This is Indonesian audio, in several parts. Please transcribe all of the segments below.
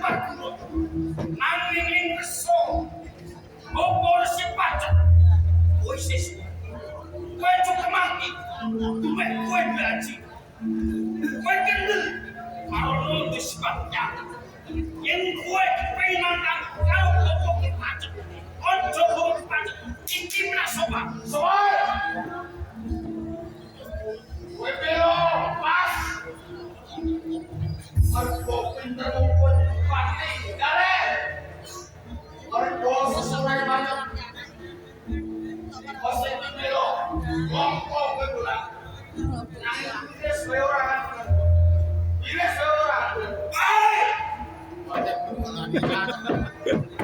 Pakuro. Nanging ing kersa opor si pacet. Kowe sesuk. Kowe cukup mati. Kowe belaji. Kowe kendel karo nuntut sebabnya. Yen kowe penantang karo opor ki pacet. Ojo opor pacet. Iki menasoba. Soal. Kowe belo pas. Aku pinter ngumpul pati. Dale. Arko sesuai banget. Kose belo. Ngompo kowe bola. Nang iki sesuai orang. Ini seorang. Hai.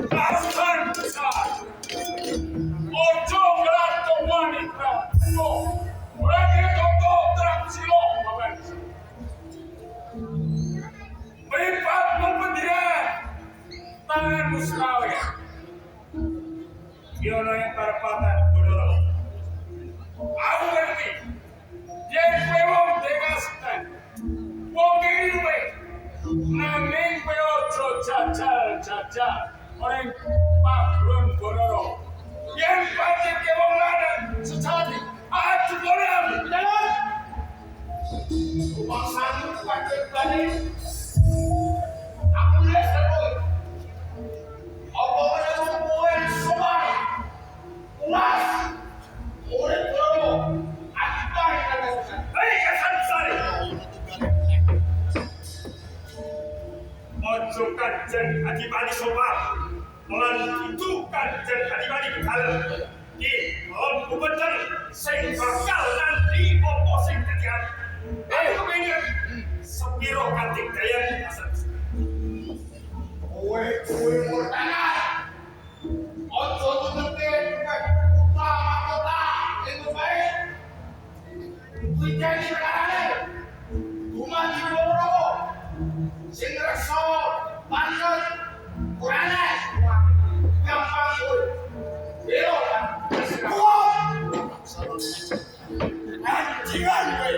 Paskan besar. Ojo ngelato wanita. No. Mereka toto terang silong. Beripat mempendiran. Tangan muskawi. Yono yang terpatan bodoh. Aku ngerti. Yang memang dekaskan. Wong ini duwe. Nanging kowe ojo jajal. Orang pagrun bodoh. Yang pancen ke wong lanang sejati. Aduh bodoh. Jalan. Bangsamu pancen balik. Aku lihat kowe. Apa kaya kowe sopan. Ulas. Urip kowe. Aku tarik kata. Hei kesan sari. Ojo kanjen adipati sopan. Lan itu kanjen adipati kalem. Di on bubeten sing bakal nanti opo sing ketian. Ayo kepengin sepiro kanthi dayan asal. Kowe murtangan. Ojo tututin utama kota itu baik. Kuwi jadi perkarane. Rumah di loro. Sing reksa banget. Kurane. Gampang kowe. Belo kan. Anjingan kowe.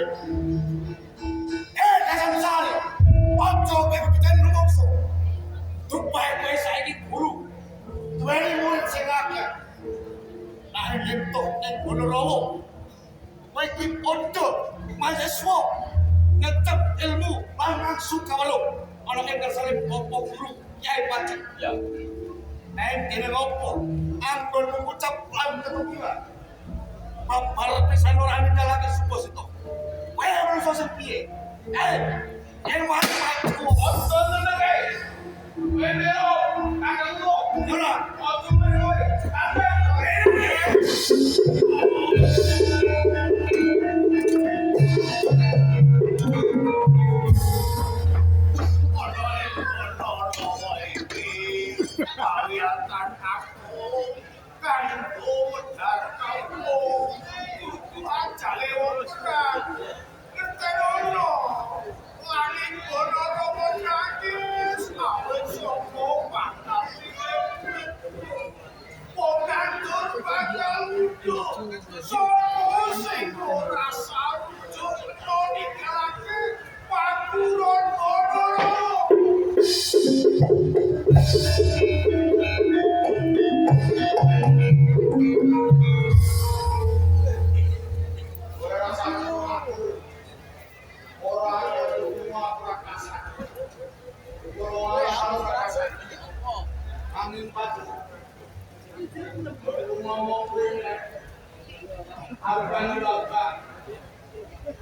Kasar besar. Ojo kowe bikin rumongso. Tupai kowe saiki guru. Duweni murid sing akeh. Lah entuk ning Bonorowo. Kowe iki ojo mahasiswa ngetep ilmu mangan sukawalo. Ana ing kersane Bapak Guru Kyai Pacet. Ya. Neng dene opo? Anggon mengucap lan keturunan. Bapak pisan ora nindakake suposito. Kowe manusa sing piye? Yen mati-mati ojo nene. Kowe lho, kakangku. Ora, ojo nene. Kaliatan aku kan udar kamu itu aja lewatkan ketenono langit Bonorowo nangis awet sopo tapi pengantur bakal wujud sopo sing ora sawujud nonikalake Pakuron Bonorowo.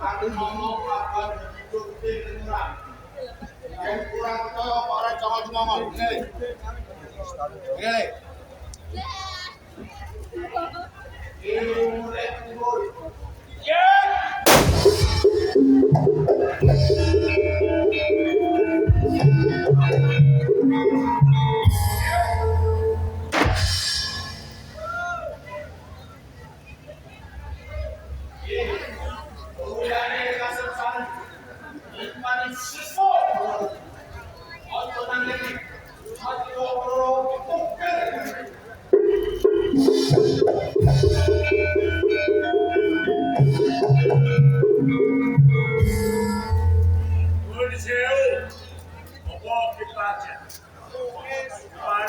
Aku ngomong kapan hidup di kurang. Yang kurang itu orang jangan ngomong. Ngene. Ini murid murid. Ya. Tuh,